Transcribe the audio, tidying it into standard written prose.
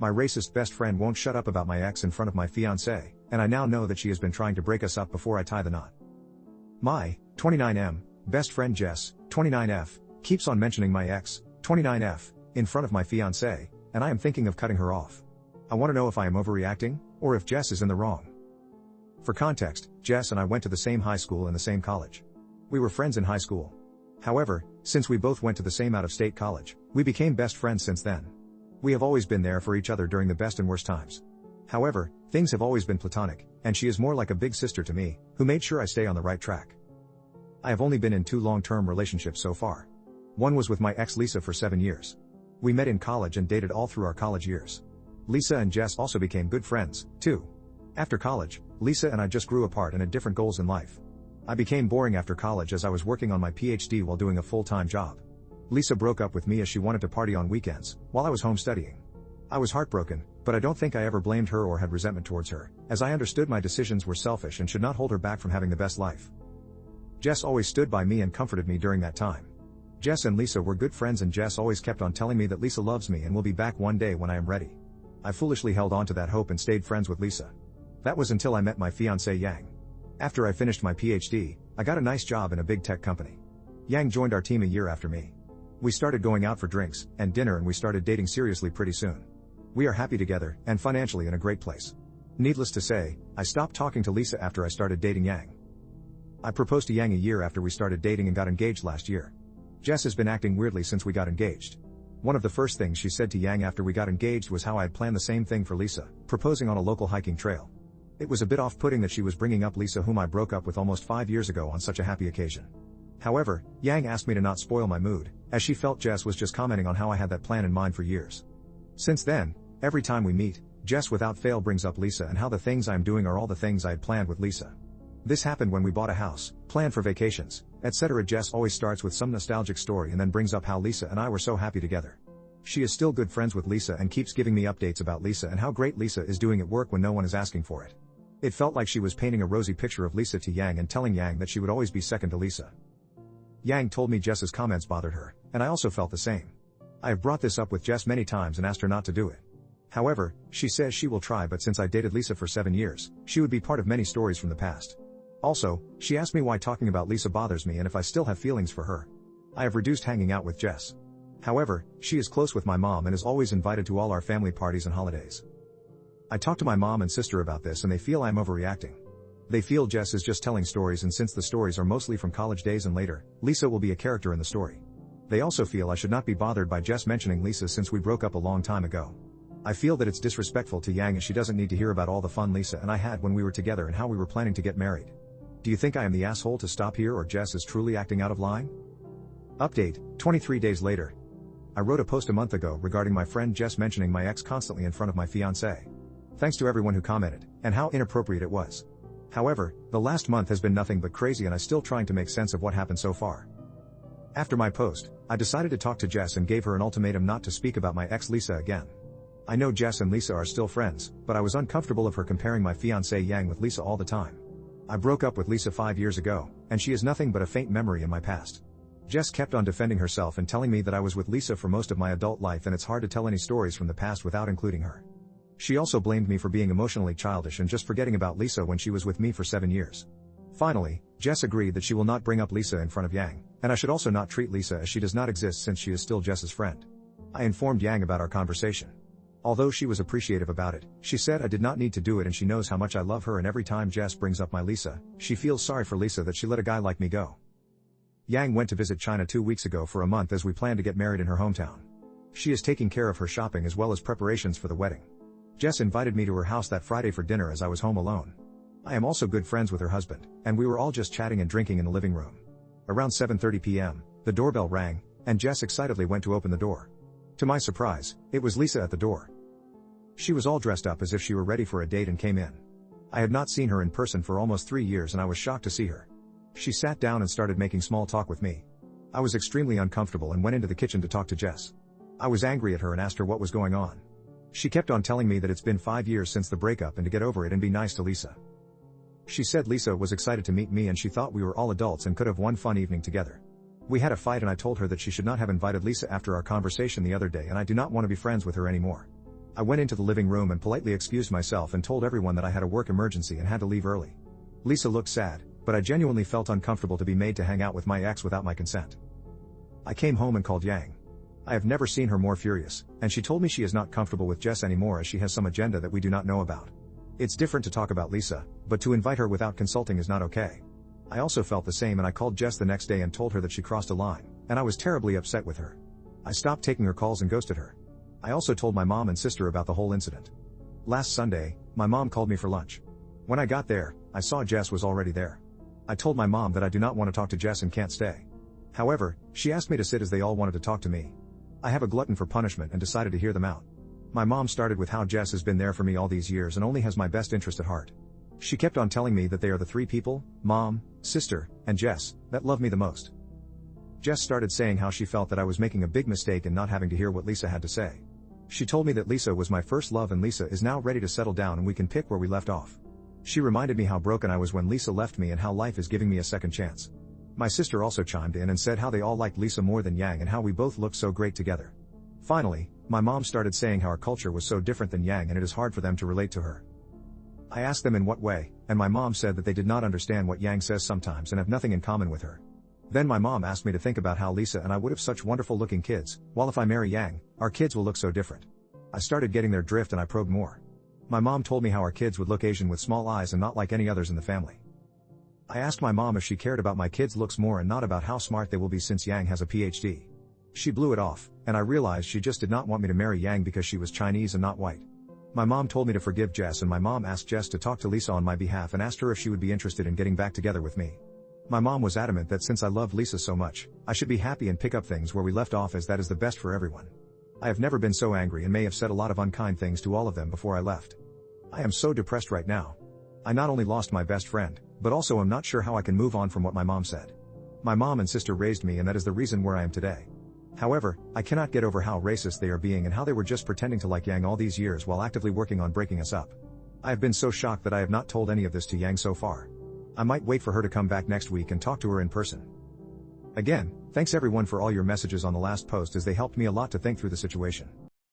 My racist best friend won't shut up about my ex in front of my fiancé, and I now know that she has been trying to break us up before I tie the knot. My 29M best friend Jess, 29F, keeps on mentioning my ex, 29F, in front of my fiancé, and I am thinking of cutting her off. I want to know if I am overreacting, or if Jess is in the wrong. For context, Jess and I went to the same high school and the same college. We were friends in high school. However, since we both went to the same out-of-state college, we became best friends since then. We have always been there for each other during the best and worst times. However, things have always been platonic, and she is more like a big sister to me, who made sure I stay on the right track. I have only been in 2 long-term relationships so far. One was with my ex Lisa for 7 years. We met in college and dated all through our college years. Lisa and Jess also became good friends, too. After college, Lisa and I just grew apart and had different goals in life. I became boring after college as I was working on my PhD while doing a full-time job. Lisa broke up with me as she wanted to party on weekends, while I was home studying. I was heartbroken, but I don't think I ever blamed her or had resentment towards her, as I understood my decisions were selfish and should not hold her back from having the best life. Jess always stood by me and comforted me during that time. Jess and Lisa were good friends, and Jess always kept on telling me that Lisa loves me and will be back one day when I am ready. I foolishly held on to that hope and stayed friends with Lisa. That was until I met my fiancé Yang. After I finished my PhD, I got a nice job in a big tech company. Yang joined our team a year after me. We started going out for drinks and dinner, and we started dating seriously pretty soon. We are happy together and financially in a great place. Needless to say, I stopped talking to Lisa after I started dating Yang. I proposed to Yang a year after we started dating and got engaged last year. Jess has been acting weirdly since we got engaged. One of the first things she said to Yang after we got engaged was how I had planned the same thing for Lisa, proposing on a local hiking trail. It was a bit off-putting that she was bringing up Lisa, whom I broke up with almost 5 years ago, on such a happy occasion. However, Yang asked me to not spoil my mood, as she felt Jess was just commenting on how I had that plan in mind for years. Since then, every time we meet, Jess without fail brings up Lisa and how the things I am doing are all the things I had planned with Lisa. This happened when we bought a house, planned for vacations, etc. Jess always starts with some nostalgic story and then brings up how Lisa and I were so happy together. She is still good friends with Lisa and keeps giving me updates about Lisa and how great Lisa is doing at work when no one is asking for it. It felt like she was painting a rosy picture of Lisa to Yang and telling Yang that she would always be second to Lisa. Yang told me Jess's comments bothered her, and I also felt the same. I have brought this up with Jess many times and asked her not to do it. However, she says she will try, but since I dated Lisa for 7 years, she would be part of many stories from the past. Also, she asked me why talking about Lisa bothers me and if I still have feelings for her. I have reduced hanging out with Jess. However, she is close with my mom and is always invited to all our family parties and holidays. I talked to my mom and sister about this and they feel I'm overreacting. They feel Jess is just telling stories, and since the stories are mostly from college days and later, Lisa will be a character in the story. They also feel I should not be bothered by Jess mentioning Lisa since we broke up a long time ago. I feel that it's disrespectful to Yang as she doesn't need to hear about all the fun Lisa and I had when we were together and how we were planning to get married. Do you think I am the asshole to stop here, or Jess is truly acting out of line? Update, 23 days later. I wrote a post a month ago regarding my friend Jess mentioning my ex constantly in front of my fiancé. Thanks to everyone who commented, and how inappropriate it was. However, the last month has been nothing but crazy and I'm still trying to make sense of what happened so far. After my post, I decided to talk to Jess and gave her an ultimatum not to speak about my ex Lisa again. I know Jess and Lisa are still friends, but I was uncomfortable of her comparing my fiancé Yang with Lisa all the time. I broke up with Lisa 5 years ago, and she is nothing but a faint memory in my past. Jess kept on defending herself and telling me that I was with Lisa for most of my adult life and it's hard to tell any stories from the past without including her. She also blamed me for being emotionally childish and just forgetting about Lisa when she was with me for 7 years. Finally, Jess agreed that she will not bring up Lisa in front of Yang, and I should also not treat Lisa as she does not exist since she is still Jess's friend. I informed Yang about our conversation. Although she was appreciative about it, she said I did not need to do it and she knows how much I love her, and every time Jess brings up my Lisa, she feels sorry for Lisa that she let a guy like me go. Yang went to visit China 2 weeks ago for a month as we plan to get married in her hometown. She is taking care of her shopping as well as preparations for the wedding. Jess invited me to her house that Friday for dinner as I was home alone. I am also good friends with her husband, and we were all just chatting and drinking in the living room. Around 7:30 p.m., the doorbell rang, and Jess excitedly went to open the door. To my surprise, it was Lisa at the door. She was all dressed up as if she were ready for a date and came in. I had not seen her in person for almost 3 years and I was shocked to see her. She sat down and started making small talk with me. I was extremely uncomfortable and went into the kitchen to talk to Jess. I was angry at her and asked her what was going on. She kept on telling me that it's been 5 years since the breakup and to get over it and be nice to Lisa. She said Lisa was excited to meet me and she thought we were all adults and could have one fun evening together. We had a fight and I told her that she should not have invited Lisa after our conversation the other day and I do not want to be friends with her anymore. I went into the living room and politely excused myself and told everyone that I had a work emergency and had to leave early. Lisa looked sad, but I genuinely felt uncomfortable to be made to hang out with my ex without my consent. I came home and called Yang. I have never seen her more furious, and she told me she is not comfortable with Jess anymore as she has some agenda that we do not know about. It's different to talk about Lisa, but to invite her without consulting is not okay. I also felt the same and I called Jess the next day and told her that she crossed a line, and I was terribly upset with her. I stopped taking her calls and ghosted her. I also told my mom and sister about the whole incident. Last Sunday, my mom called me for lunch. When I got there, I saw Jess was already there. I told my mom that I do not want to talk to Jess and can't stay. However, she asked me to sit as they all wanted to talk to me. I have a glutton for punishment and decided to hear them out. My mom started with how Jess has been there for me all these years and only has my best interest at heart. She kept on telling me that they are the three people, mom, sister, and Jess, that love me the most. Jess started saying how she felt that I was making a big mistake in not having to hear what Lisa had to say. She told me that Lisa was my first love and Lisa is now ready to settle down and we can pick where we left off. She reminded me how broken I was when Lisa left me and how life is giving me a second chance. My sister also chimed in and said how they all liked Lisa more than Yang and how we both looked so great together. Finally, my mom started saying how our culture was so different than Yang and it is hard for them to relate to her. I asked them in what way, and my mom said that they did not understand what Yang says sometimes and have nothing in common with her. Then my mom asked me to think about how Lisa and I would have such wonderful looking kids, while if I marry Yang, our kids will look so different. I started getting their drift and I probed more. My mom told me how our kids would look Asian with small eyes and not like any others in the family. I asked my mom if she cared about my kids' looks more and not about how smart they will be since Yang has a PhD. She blew it off, and I realized she just did not want me to marry Yang because she was Chinese and not white. My mom told me to forgive Jess and my mom asked Jess to talk to Lisa on my behalf and asked her if she would be interested in getting back together with me. My mom was adamant that since I loved Lisa so much, I should be happy and pick up things where we left off as that is the best for everyone. I have never been so angry and may have said a lot of unkind things to all of them before I left. I am so depressed right now. I not only lost my best friend, but also am not sure how I can move on from what my mom said. My mom and sister raised me and that is the reason where I am today. However, I cannot get over how racist they are being and how they were just pretending to like Yang all these years while actively working on breaking us up. I have been so shocked that I have not told any of this to Yang so far. I might wait for her to come back next week and talk to her in person. Again, thanks everyone for all your messages on the last post as they helped me a lot to think through the situation.